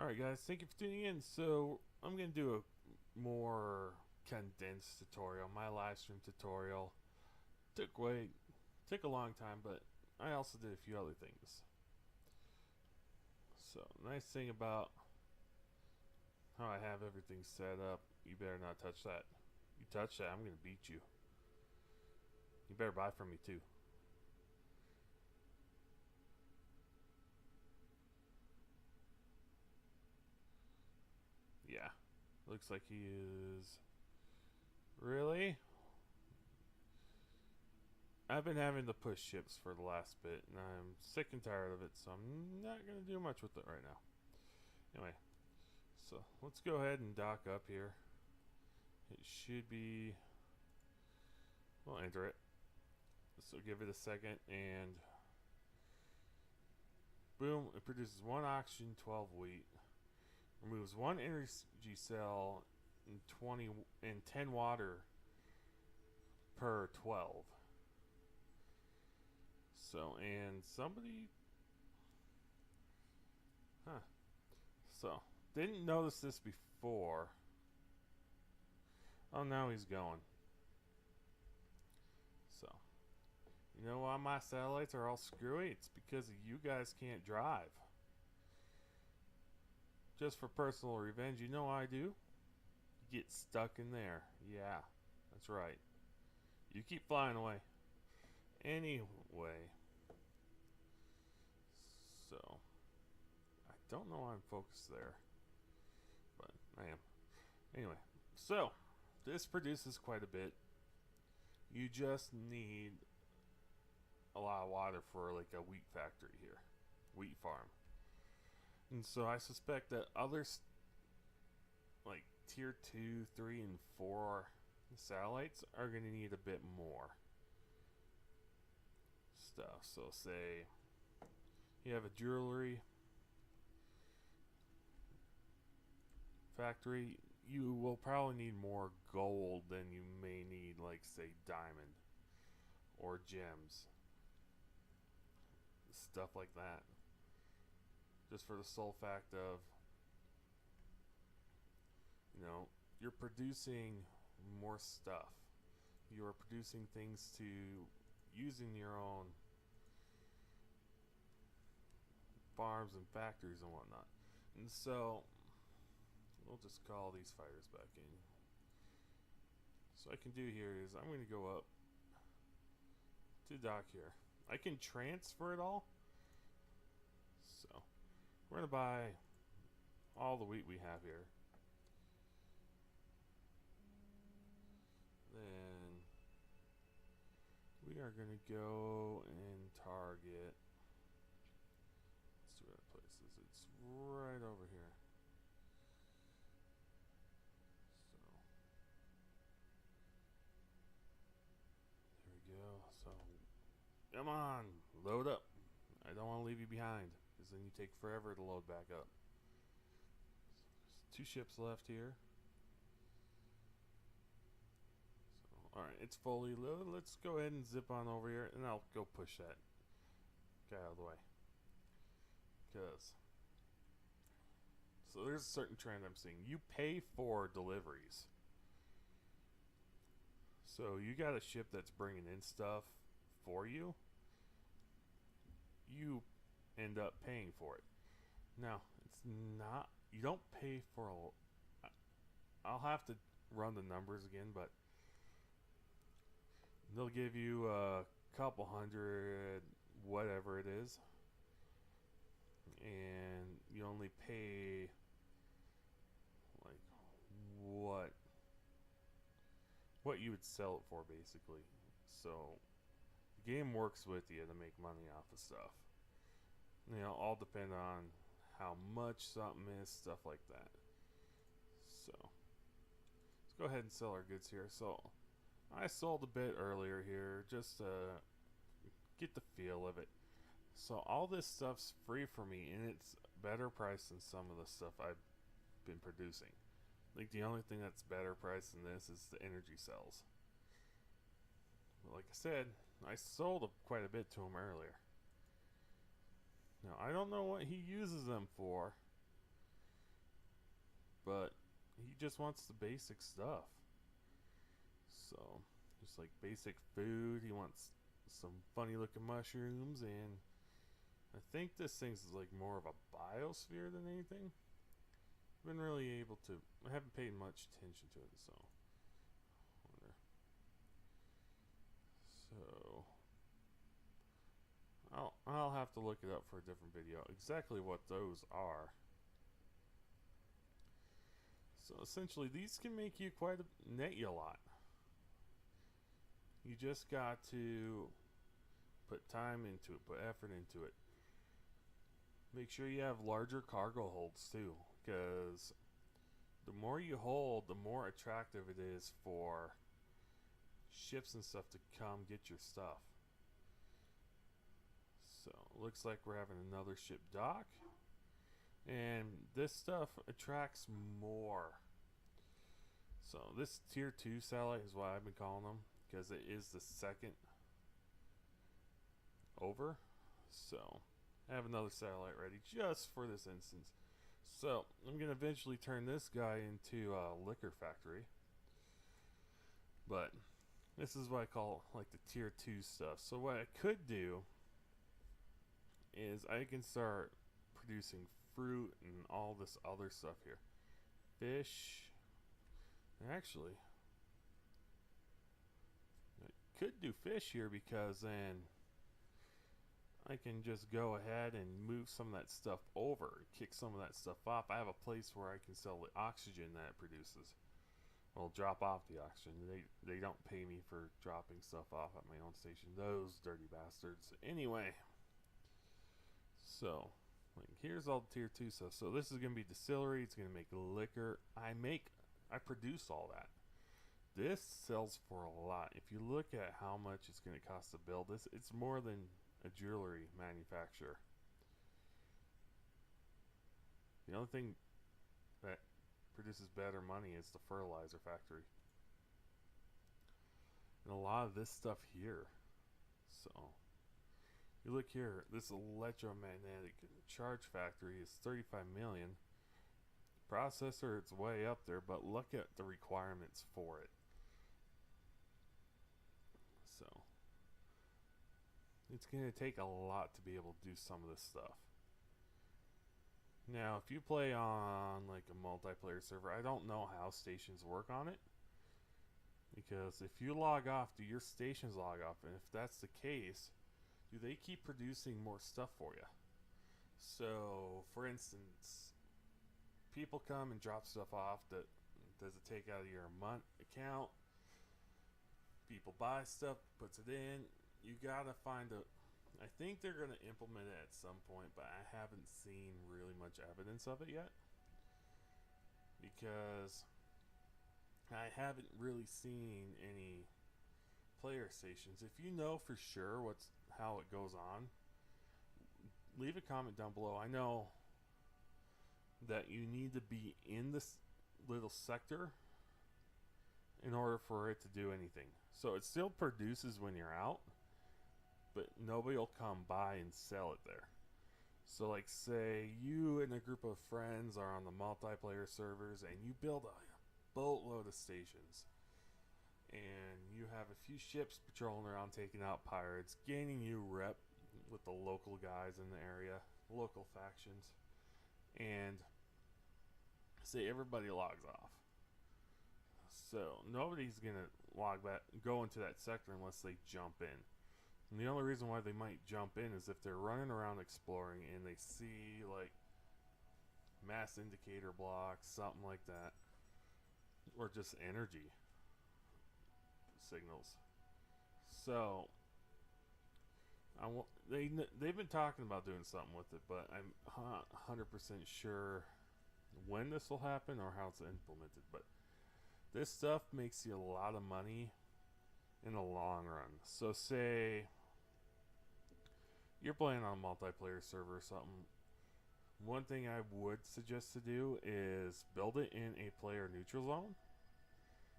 Alright guys, thank you for tuning in. So I'm going to do a more condensed tutorial. My live stream tutorial took a long time, but I also did a few other things. So nice thing about how I have everything set up, you better not touch that. You touch that, I'm going to beat you. You better buy from me too. Yeah, looks like he is. Really? I've been having to push ships for the last bit, and I'm sick and tired of it, so I'm not going to do much with it right now. Anyway, so let's go ahead and dock up here. It should be... we'll enter it. So give it a second, and... boom, it produces 1 oxygen, 12 wheat. Removes 1 energy cell and 10 water per 12. So, and somebody... So, didn't notice this before. Oh, now he's going. So, you know why my satellites are all screwy? It's because you guys can't drive. Just for personal revenge, you know what I do? You get stuck in there. Yeah, that's right. You keep flying away. Anyway. So, I don't know why I'm focused there, but I am. Anyway, so, this produces quite a bit. You just need a lot of water for like a wheat factory here. Wheat farm. And so I suspect that others, like tier 2, 3, and 4 satellites are going to need a bit more stuff. So say you have a jewelry factory, you will probably need more gold than you may need, like say diamond or gems, stuff like that. Just for the sole fact of, you know, you're producing more stuff. You are producing things to use in your own farms and factories and whatnot. And so, we'll just call these fighters back in. So what I can do here is I'm going to go up to dock here. I can transfer it all. So, we're going to buy all the wheat we have here. Then we are going to go and target. Let's see where that place is. It's right over here. So there we go. So come on, load up. I don't want to leave you behind, because then you take forever to load back up. So there's 2 ships left here. Alright, it's fully loaded. Let's go ahead and zip on over here, and I'll go push that guy out of the way. So there's a certain trend I'm seeing. You pay for deliveries. So you got a ship that's bringing in stuff for you. You end up paying for it. Now, it's not... you don't pay for a... I'll have to run the numbers again, but... they'll give you a couple hundred, whatever it is, and you only pay like what you would sell it for, basically. So the game works with you to make money off of stuff. You know, all depend on how much something is, stuff like that. So let's go ahead and sell our goods here. So I sold a bit earlier here just to get the feel of it. So all this stuff's free for me, and it's better priced than some of the stuff I've been producing. Like the only thing that's better priced than this is the energy cells. But like I said, I sold quite a bit to him earlier. Now I don't know what he uses them for, but he just wants the basic stuff. So, just like basic food. He wants some funny looking mushrooms, and I think this thing's like more of a biosphere than anything. I've been really able to. I haven't paid much attention to it, so. So I'll have to look it up for a different video. Exactly what those are. So essentially, these can make you net you a lot. You just got to put time into it, put effort into it. Make sure you have larger cargo holds too, because the more you hold, the more attractive it is for ships and stuff to come get your stuff. So looks like we're having another ship dock, and this stuff attracts more. So this tier 2 satellite is what I've been calling them, because it is the second over. So I have another satellite ready just for this instance. So I'm gonna eventually turn this guy into a liquor factory, but this is what I call like the tier 2 stuff. So what I could do is I can start producing fruit and all this other stuff here. Fish. Actually, I could do fish here, because then I can just go ahead and move some of that stuff over, kick some of that stuff off. I have a place where I can sell the oxygen that it produces. Well, drop off the oxygen. They don't pay me for dropping stuff off at my own station. Those dirty bastards. Anyway, so like here's all the tier 2 stuff. So this is gonna be distillery. It's gonna make liquor. I produce all that. This sells for a lot. If you look at how much it's gonna cost to build this, it's more than a jewelry manufacturer. The only thing that produces better money is the fertilizer factory. And a lot of this stuff here. So you look here, this electromagnetic charge factory is 35 million. Processor, it's way up there, but look at the requirements for it. So it's going to take a lot to be able to do some of this stuff. Now, if you play on like a multiplayer server, I don't know how stations work on it, because if you log off, do your stations log off? And if that's the case, do they keep producing more stuff for you? So, for instance, people come and drop stuff off that does it take out of your month account. People buy stuff, puts it in. You gotta find a. I think they're gonna implement it at some point, but I haven't seen really much evidence of it yet, because I haven't really seen any player stations. If you know for sure how it goes on, leave a comment down below. I know that you need to be in this little sector in order for it to do anything. So it still produces when you're out, but nobody will come by and sell it there. So like say you and a group of friends are on the multiplayer servers and you build a boatload of stations, and you have a few ships patrolling around taking out pirates, gaining you rep with the local guys in the area, local factions, and say everybody logs off. So nobody's gonna go into that sector unless they jump in. And the only reason why they might jump in is if they're running around exploring and they see like mass indicator blocks, something like that, or just energy signals. So they've been talking about doing something with it, but I'm 100% sure when this will happen or how it's implemented. But this stuff makes you a lot of money in the long run. So say you're playing on a multiplayer server or something. One thing I would suggest to do is build it in a player neutral zone,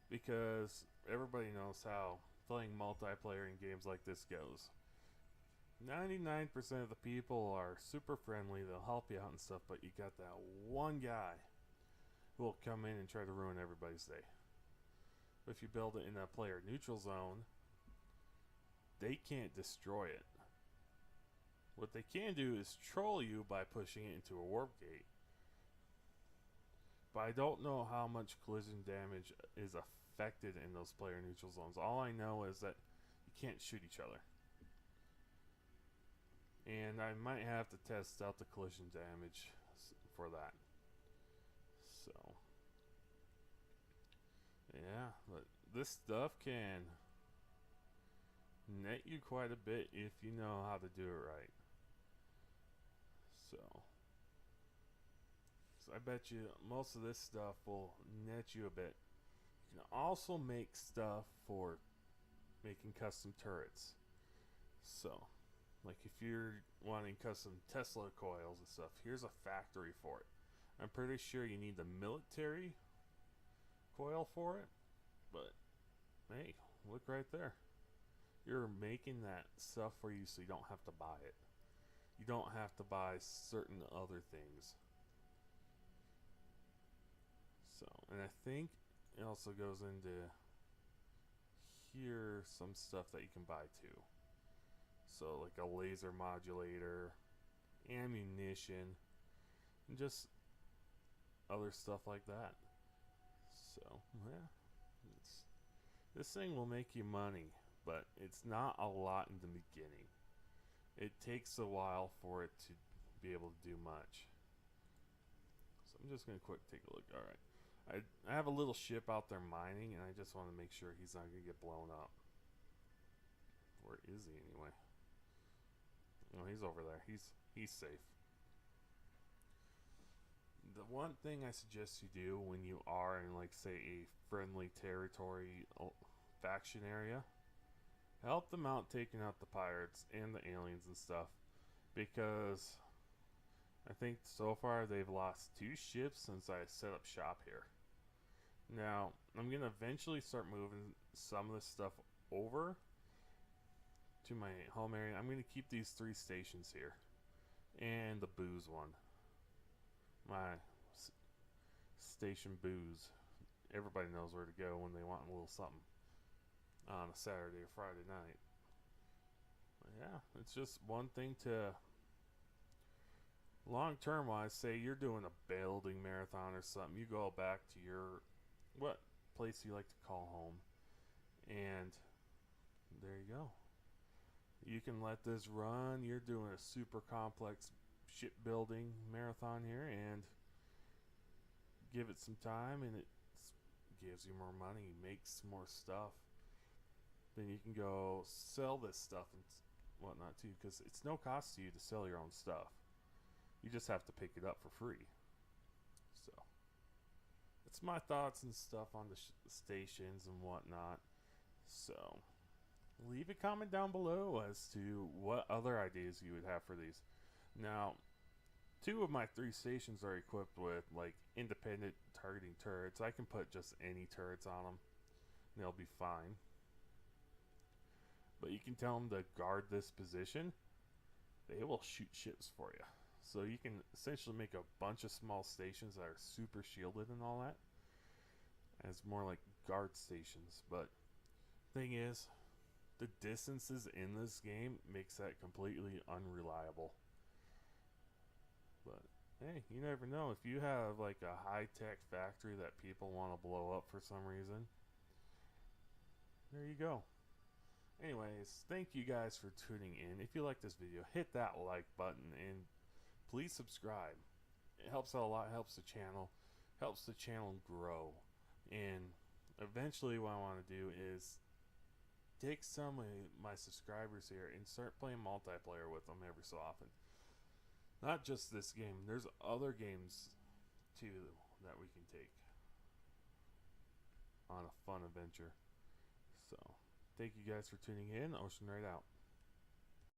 because everybody knows how playing multiplayer in games like this goes. 99% of the people are super friendly, they'll help you out and stuff, but you got that one guy who will come in and try to ruin everybody's day. But if you build it in a player neutral zone, they can't destroy it. What they can do is troll you by pushing it into a warp gate. But I don't know how much collision damage is affected in those player neutral zones. All I know is that you can't shoot each other. And I might have to test out the collision damage for that. So, yeah, but this stuff can net you quite a bit if you know how to do it right. So I bet you most of this stuff will net you a bit. You can also make stuff for making custom turrets. So, like if you're wanting custom Tesla coils and stuff, here's a factory for it. I'm pretty sure you need the military coil for it, but hey, look right there. You're making that stuff for you so you don't have to buy it. You don't have to buy certain other things. So, and I think it also goes into here some stuff that you can buy too. So like a laser modulator, ammunition, and just other stuff like that. So yeah, this thing will make you money, but it's not a lot in the beginning. It takes a while for it to be able to do much. So I'm just gonna quick take a look. All right. I have a little ship out there mining, and I just want to make sure he's not going to get blown up. Where is he anyway? Oh, he's over there. He's safe. The one thing I suggest you do when you are in, like, say, a friendly territory faction area, help them out taking out the pirates and the aliens and stuff, because I think so far they've lost 2 ships since I set up shop here. Now, I'm going to eventually start moving some of this stuff over to my home area. I'm going to keep these 3 stations here. And the booze one. My station booze. Everybody knows where to go when they want a little something on a Saturday or Friday night. But yeah, it's just one thing to... Long term wise, say you're doing a building marathon or something, you go back to your what place you like to call home, and there you go. You can let this run. You're doing a super complex shipbuilding marathon here, and give it some time, and it gives you more money, makes more stuff. Then you can go sell this stuff and whatnot too, because it's no cost to you to sell your own stuff. You just have to pick it up for free. So, it's my thoughts and stuff on the stations and whatnot. So, leave a comment down below as to what other ideas you would have for these. Now, 2 of my 3 stations are equipped with, like, independent targeting turrets. I can put just any turrets on them, and they'll be fine. But you can tell them to guard this position. They will shoot ships for you. So you can essentially make a bunch of small stations that are super shielded and all that, as more like guard stations. But thing is, the distances in this game makes that completely unreliable. But hey, you never know. If you have like a high-tech factory that people want to blow up for some reason, there you go. Anyways, thank you guys for tuning in. If you like this video, hit that like button and please subscribe. It helps out a lot, helps the channel grow. And eventually what I want to do is take some of my subscribers here and start playing multiplayer with them every so often. Not just this game, there's other games too that we can take on a fun adventure. So, thank you guys for tuning in. Oceanraid out.